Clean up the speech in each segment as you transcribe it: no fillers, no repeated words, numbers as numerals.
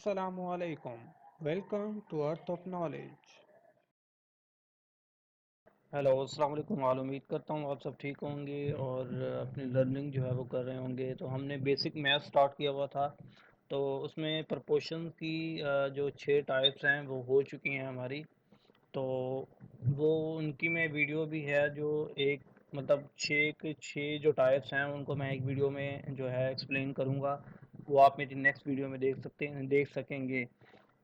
Assalamualaikum. Welcome to Earth of Knowledge. Hello अस्सलाम वालेकुम वाल उम्मीद करता हूँ आप सब ठीक होंगे और अपनी लर्निंग जो है वो कर रहे होंगे। तो हमने बेसिक मैथ स्टार्ट किया हुआ था, तो उसमें प्रपोर्शन की जो 6 टाइप्स हैं वो हो चुकी हैं हमारी। तो वो उनकी मैं वीडियो भी है जो एक मतलब 6 के 6 जो टाइप्स हैं उनको मैं एक वीडियो में जो है एक्सप्लेन करूँगा। वो आप मेरी नेक्स्ट वीडियो में देख सकेंगे।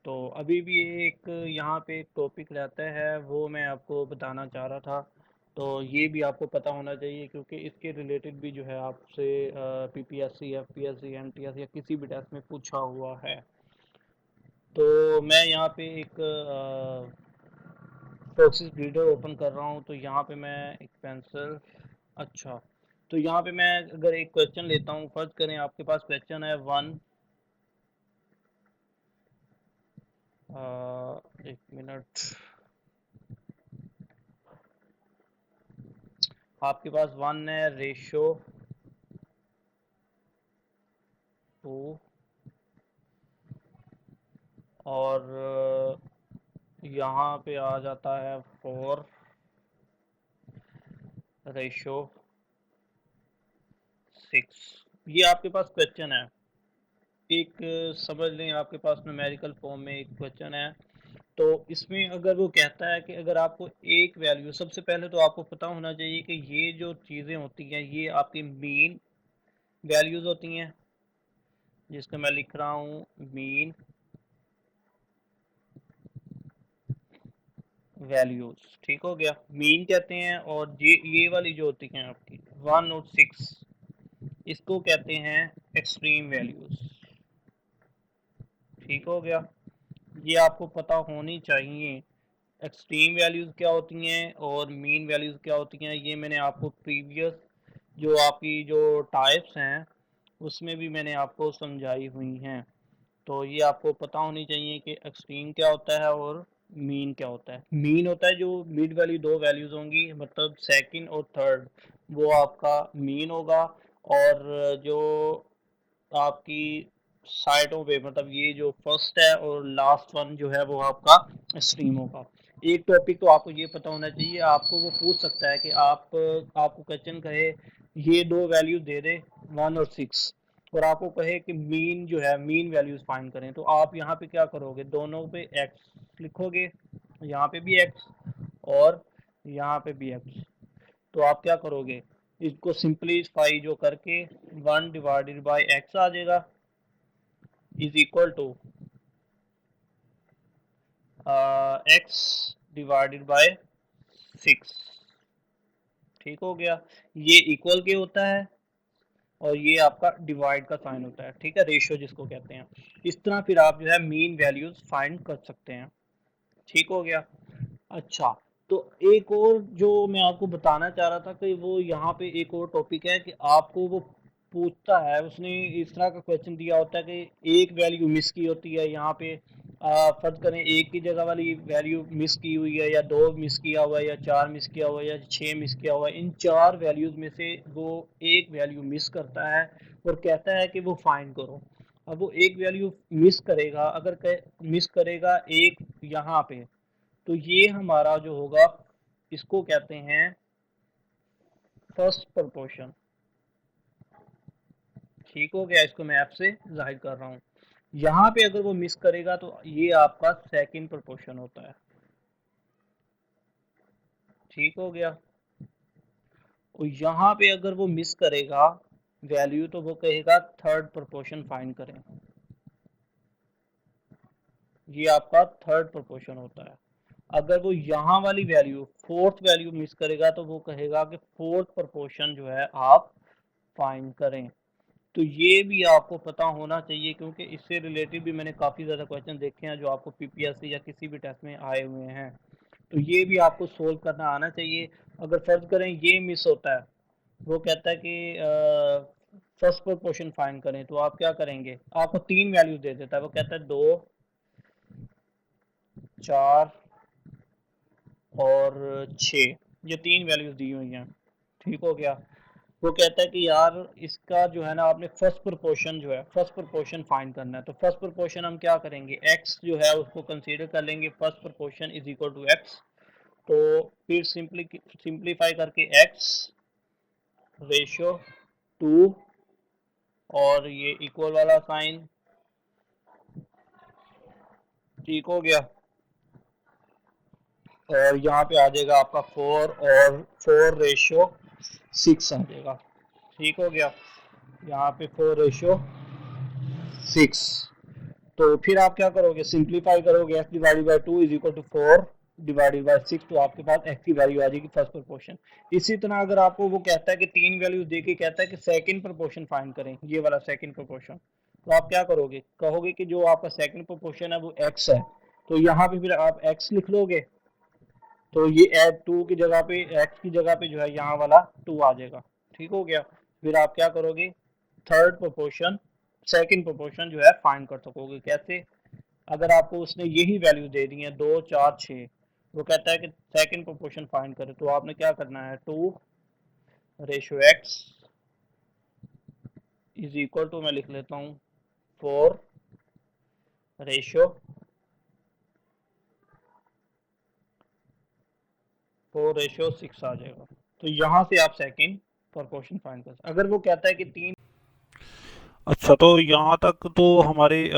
तो अभी भी एक यहाँ पे एक टॉपिक रहता है वो मैं आपको बताना चाह रहा था। तो ये भी आपको पता होना चाहिए क्योंकि इसके रिलेटेड भी जो है आपसे पीपीएससी एफपीएससी एनटीएस या किसी भी टेस्ट में पूछा हुआ है। तो मैं यहाँ पे एक प्रोसेस रीडर ओपन कर रहा हूँ, तो यहाँ पे मैं एक पेंसिल। अच्छा, तो यहाँ पे मैं अगर एक क्वेश्चन लेता हूँ, फर्ज करें आपके पास क्वेश्चन है वन। एक मिनट। आपके पास वन है रेशो टू और यहाँ पे आ जाता है फोर रेशो सिक्स। ये आपके पास क्वेश्चन है। एक समझ लें आपके पास न्यूमेरिकल फॉर्म में एक क्वेश्चन है। तो इसमें अगर वो कहता है कि अगर आपको एक वैल्यू, सबसे पहले तो आपको पता होना चाहिए कि ये जो चीज़ें होती हैं ये आपकी मीन वैल्यूज़ होती हैं, जिसको मैं लिख रहा हूँ मीन वैल्यूज। ठीक हो गया, मीन कहते हैं। और ये वाली जो होती हैं आपकी वन और सिक्स, इसको कहते हैं एक्सट्रीम वैल्यूज। ठीक हो गया, ये आपको पता होनी चाहिए। एक्सट्रीम वैल्यूज क्या होती हैं और मीन वैल्यूज क्या होती हैं, ये मैंने आपको प्रीवियस जो आपकी जो टाइप्स हैं उसमें भी मैंने आपको समझाई हुई हैं। तो ये आपको पता होनी चाहिए कि एक्सट्रीम क्या होता है और मीन क्या होता है। मीन होता है जो मिड वाली दो वैल्यूज होंगी, मतलब सेकंड और थर्ड, वो आपका मीन होगा। और जो आपकी साइडों पे, मतलब ये जो फर्स्ट है और लास्ट वन जो है वो आपका एक्सट्रीम होगा। एक टॉपिक तो आपको ये पता होना चाहिए, आपको वो पूछ सकता है कि आपको क्वेश्चन कहे ये दो वैल्यू दे दे वन और सिक्स, और आपको कहे कि मीन जो है मीन वैल्यूज फाइंड करें, तो आप यहाँ पे क्या करोगे, दोनों पे एक्स लिखोगे, यहाँ पे भी एक्स और यहाँ पे भी एक्स। तो आप क्या करोगे, इसको सिंप्लीफाई जो करके वन डिवाइडेड बाई एक्स आ जाएगा is equal to x divided by six. ठीक हो गया, ये इक्वल के होता है और ये आपका डिवाइड का साइन होता है। ठीक है, रेशियो जिसको कहते हैं। इस तरह फिर आप जो है मीन वैल्यूज फाइंड कर सकते हैं। ठीक हो गया। अच्छा, तो एक और जो मैं आपको बताना चाह रहा था कि वो यहाँ पे एक और टॉपिक है कि आपको वो पूछता है, उसने इस तरह का क्वेश्चन दिया होता है कि एक वैल्यू मिस की होती है यहाँ पे। फर्ज करें एक की जगह वाली वैल्यू मिस की हुई है, या दो मिस किया हुआ है, या चार मिस किया हुआ है, या छः मिस किया हुआ है। इन चार वैल्यूज में से वो एक वैल्यू मिस करता है और कहता है कि वो फाइंड करो। अब वो एक वैल्यू मिस करेगा, अगर मिस करेगा एक यहाँ पे, तो ये हमारा जो होगा इसको कहते हैं फर्स्ट प्रोपोर्शन। ठीक हो गया, इसको मैं आपसे जाहिर कर रहा हूँ। यहाँ पे अगर वो मिस करेगा तो ये आपका सेकंड प्रोपोर्शन होता है। ठीक हो गया, और यहाँ पे अगर वो मिस करेगा वैल्यू तो वो कहेगा थर्ड प्रोपोर्शन फाइंड करें। ये आपका थर्ड प्रोपोर्शन होता है। अगर वो यहाँ वाली वैल्यू फोर्थ वैल्यू मिस करेगा तो वो कहेगा कि फोर्थ प्रोपोर्शन जो है आप फाइंड करें। तो ये भी आपको पता होना चाहिए क्योंकि इससे रिलेटेड भी मैंने काफ़ी ज़्यादा क्वेश्चन देखे हैं जो आपको पीपीएससी या किसी भी टेस्ट में आए हुए हैं। तो ये भी आपको सोल्व करना आना चाहिए। अगर फर्ज करें ये मिस होता है, वो कहता है कि फर्स्ट प्रोपोर्शन फाइंड करें, तो आप क्या करेंगे, आपको तीन वैल्यू दे देता है। वो कहता है दो, चार और छः, ये तीन वैल्यूज दी हुई हैं। ठीक हो गया, वो कहता है कि यार इसका जो है ना आपने फर्स्ट प्रोपोर्शन जो है फर्स्ट प्रोपोर्शन फाइंड करना है। तो फर्स्ट प्रोपोर्शन हम क्या करेंगे, x जो है उसको कंसीडर कर लेंगे, first proportion is equal to x। तो फिर सिंप्लीफाई करके x रेशियो 2 और ये इक्वल वाला साइन, ठीक हो गया। और यहाँ पे आ जाएगा आपका 4 और 4 रेशियो 6 आ जाएगा, ठीक हो गया। यहाँ पे 4 रेशियो 6। तो फिर आप क्या करोगे, सिंप्लीफाई करोगे, x divided by 2 is equal to 4 divided by 6। तो आपके पास x की वैल्यू आ जाएगी फर्स्ट प्रोपोर्शन। इसी तरह अगर आपको वो कहता है कि 3 वैल्यूज दे के कहता है कि सेकंड प्रोपोर्शन फाइंड करें, ये वाला सेकंड प्रोपोर्शन, तो आप क्या करोगे, कहोगे कि जो आपका सेकंड प्रोपोर्शन है वो x है। तो यहाँ पे फिर आप x लिख लोगे। तो ये एड 2 की जगह पे, x की जगह पे जो है यहाँ वाला 2 आ जाएगा, ठीक हो गया। फिर आप क्या करोगे, थर्ड प्रोपोर्शन सेकंड प्रोपोर्शन जो है फाइंड कर सकोगे। कैसे, अगर आपको उसने यही वैल्यू दे दी है 2 4 6, वो कहता है कि सेकंड प्रोपोर्शन फाइंड करें, तो आपने क्या करना है, 2 ratio x is equal to, मैं लिख लेता हूँ 4 रेशियो 6 आ जाएगा। तो यहाँ से आप सेकंड प्रोपोर्शन फाइंड कर सकते। अगर वो कहता है कि 3, अच्छा, तो यहाँ तक तो हमारे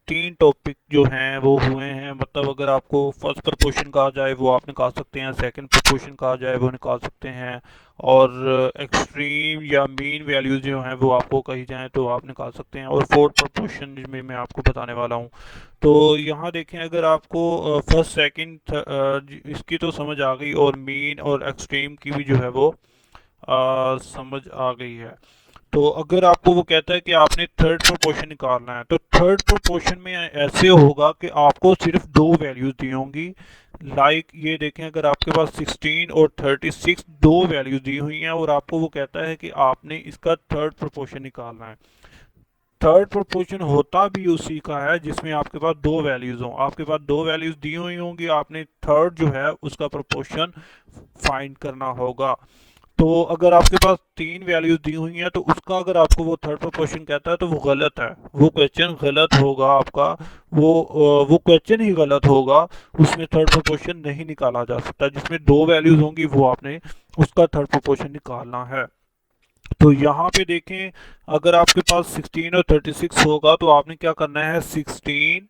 तीन टॉपिक जो हैं वो हुए हैं। मतलब अगर आपको फर्स्ट प्रपोर्शन कहा जाए वो आप निकाल सकते हैं, सेकंड प्रपोर्शन कहा जाए वो निकाल सकते हैं, और एक्सट्रीम या मीन वैल्यूज जो हैं वो आपको कही जाएं तो आप निकाल सकते हैं, और फोर्थ प्रपोर्शन में मैं आपको बताने वाला हूँ। तो यहाँ देखें, अगर आपको फर्स्ट सेकंड इसकी तो समझ आ गई, और मीन और एक्सट्रीम की भी जो है वो समझ आ गई है। तो अगर आपको वो कहता है कि आपने थर्ड प्रोपोर्शन निकालना है, तो थर्ड प्रोपोर्शन में ऐसे होगा कि आपको सिर्फ दो वैल्यूज दी होंगी। ये देखें, अगर आपके पास 16 और 36 दो वैल्यूज दी हुई हैं, और आपको वो कहता है कि आपने इसका थर्ड प्रोपोर्शन निकालना है। थर्ड प्रोपोर्शन होता भी उसी का है जिसमें आपके पास दो वैल्यूज हों। आपके पास दो वैल्यूज दी हुई होंगी, आपने थर्ड जो है उसका प्रोपोर्शन फाइंड करना होगा। तो अगर आपके पास तीन वैल्यूज दी हुई हैं, तो उसका अगर आपको वो थर्ड प्रोपोर्शन कहता है तो वो गलत है, वो क्वेश्चन गलत होगा आपका। वो क्वेश्चन ही गलत होगा, उसमें थर्ड प्रोपोर्शन नहीं निकाला जा सकता। जिसमें दो वैल्यूज होंगी वो आपने उसका थर्ड प्रोपोर्शन निकालना है। तो यहाँ पे देखें, अगर आपके पास 16 और 36 होगा तो आपने क्या करना है, 16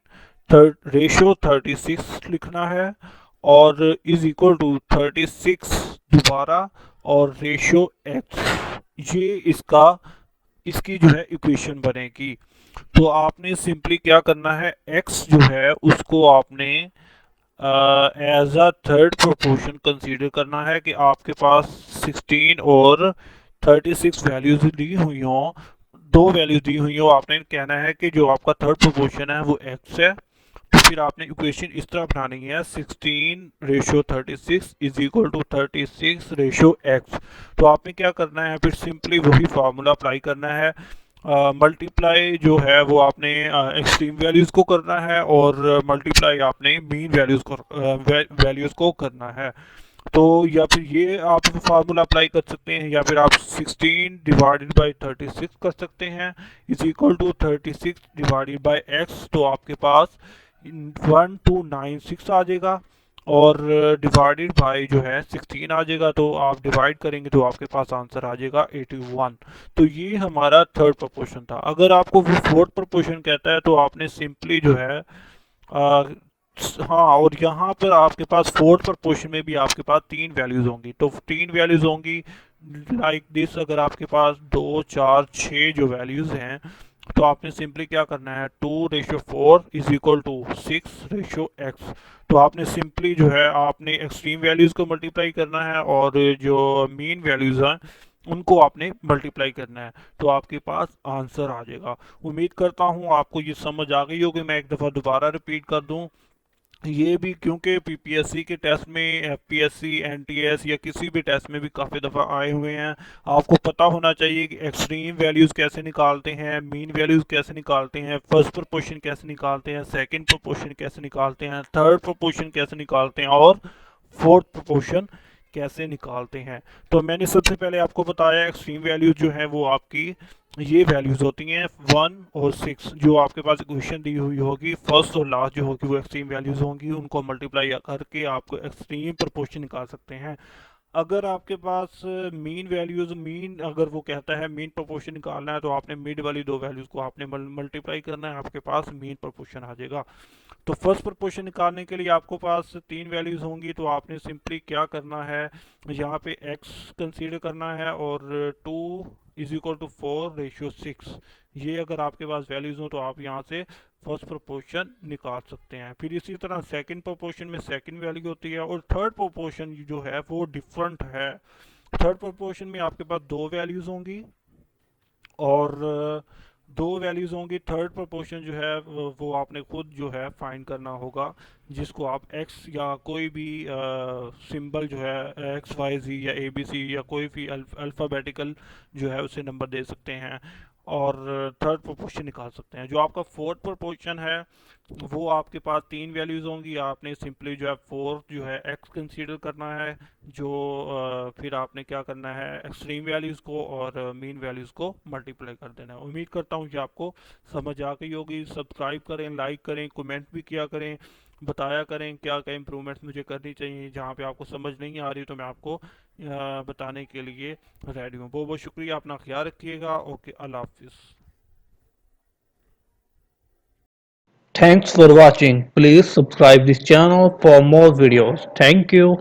रेशियो 36 लिखना है, और इज इक्वल टू 36 दोबारा, और रेशियो x, ये इसकी जो है इक्वेशन बनेगी। तो आपने सिंपली क्या करना है, x जो है उसको आपने as a third proportion consider करना है, कि आपके पास 16 और 36 वैल्यूज दी हुई हों, दो वैल्यूज दी हुई हो, आपने कहना है कि जो आपका थर्ड प्रोपोर्शन है वो x है। तो फिर आपने इक्वेशन इस तरह बनानी है, 16 ratio 36 is equal to 36 ratio x। तो आपने क्या करना है, फिर सिंपली वही फार्मूला अप्लाई करना है। मल्टीप्लाई जो है वो आपने एक्सट्रीम वैल्यूज को करना है, और मल्टीप्लाई आपने मीन वैल्यूज को करना है। तो या फिर ये आप फार्मूला अप्लाई कर सकते हैं, या फिर आप 16 डिवाइडेड बाई 36 कर सकते हैं, is equal to 36 divided by x। तो आपके पास 1296 आ जाएगा, और डिवाइडेड बाई जो है 16 आ जाएगा। तो आप डिवाइड करेंगे तो आपके पास आंसर आ जाएगा 81। तो ये हमारा थर्ड प्रोपोर्शन था। अगर आपको वो फोर्थ प्रोपोर्शन कहता है तो आपने सिंपली जो है हाँ, और यहाँ पर आपके पास फोर्थ प्रोपोर्शन में भी आपके पास तीन वैल्यूज होंगी। तो तीन वैल्यूज होंगी लाइक दिस, अगर आपके पास 2 4 6 जो वैल्यूज हैं, तो आपने सिंपली क्या करना है, 2 ratio 4 is equal to 6 ratio x। तो आपने सिंपली जो है आपने एक्सट्रीम वैल्यूज को मल्टीप्लाई करना है, और जो मीन वैल्यूज हैं उनको आपने मल्टीप्लाई करना है, तो आपके पास आंसर आ जाएगा। उम्मीद करता हूँ आपको ये समझ आ गई होगी। मैं एक दफ़ा दोबारा रिपीट कर दूँ, ये भी क्योंकि पीपीएससी के टेस्ट में, एफपीएससी, एनटीएस या किसी भी टेस्ट में भी काफ़ी दफ़ा आए हुए हैं। आपको पता होना चाहिए कि एक्सट्रीम वैल्यूज़ कैसे निकालते हैं, मीन वैल्यूज़ कैसे निकालते हैं, फर्स्ट प्रोपोर्शन कैसे निकालते हैं, सेकंड प्रोपोर्शन कैसे निकालते हैं, थर्ड प्रोपोर्शन कैसे निकालते हैं, और फोर्थ प्रोपोर्शन कैसे निकालते हैं। तो मैंने सबसे पहले आपको बताया एक्सट्रीम वैल्यूज जो है वो आपकी ये वैल्यूज होती हैं 1 और 6, जो आपके पास इक्वेशन दी हुई होगी फर्स्ट और लास्ट जो होगी वो एक्सट्रीम वैल्यूज होंगी, उनको मल्टीप्लाई करके आपको एक्सट्रीम प्रोपोर्शन निकाल सकते हैं। अगर आपके पास मीन वैल्यूज, मीन अगर वो कहता है मीन प्रोपोर्शन निकालना है तो आपने मिड वाली दो वैल्यूज को आपने मल्टीप्लाई करना है, आपके पास मीन प्रोपोर्शन आ जाएगा। तो फर्स्ट प्रोपोर्शन निकालने के लिए आपको पास 3 वैल्यूज होंगी, तो आपने सिंपली क्या करना है, यहाँ पे x कंसीडर करना है और 2 इज इक्वल टू 4 रेशियो 6। ये अगर आपके पास वैल्यूज हो तो आप यहाँ से फर्स्ट प्रोपोर्शन निकाल सकते हैं। फिर इसी तरह सेकंड प्रोपोर्शन में सेकंड वैल्यू होती है, और थर्ड प्रोपोर्शन जो है वो डिफरेंट है। थर्ड प्रोपोर्शन में आपके पास दो वैल्यूज होंगी और दो वैल्यूज होंगी। थर्ड प्रोपोर्शन जो है वो आपने खुद जो है फाइंड करना होगा, जिसको आप x या कोई भी सिंबल जो है x y z या a b c या कोई भी अल्फ़ाबेटिकल जो है उसे नंबर दे सकते हैं और थर्ड प्रोपोर्शन निकाल सकते हैं। जो आपका फोर्थ प्रोपोर्शन है वो आपके पास 3 वैल्यूज होंगी, आपने सिंपली जो है 4 जो है x कंसीडर करना है, जो फिर आपने क्या करना है एक्सट्रीम वैल्यूज को और मीन वैल्यूज को मल्टीप्लाई कर देना है। उम्मीद करता हूँ कि आपको समझ आ गई होगी। सब्सक्राइब करें, लाइक करें, कमेंट भी किया करें, बताया करें क्या क्या इम्प्रूवमेंट्स मुझे करनी चाहिए। जहाँ पे आपको समझ नहीं आ रही तो मैं आपको बताने के लिए रेडी हूँ। बहुत बहुत शुक्रिया, अपना ख्याल रखिएगा। ओके, अल्लाह हाफिज़। Thanks for watching. Please subscribe this channel for more videos. Thank you.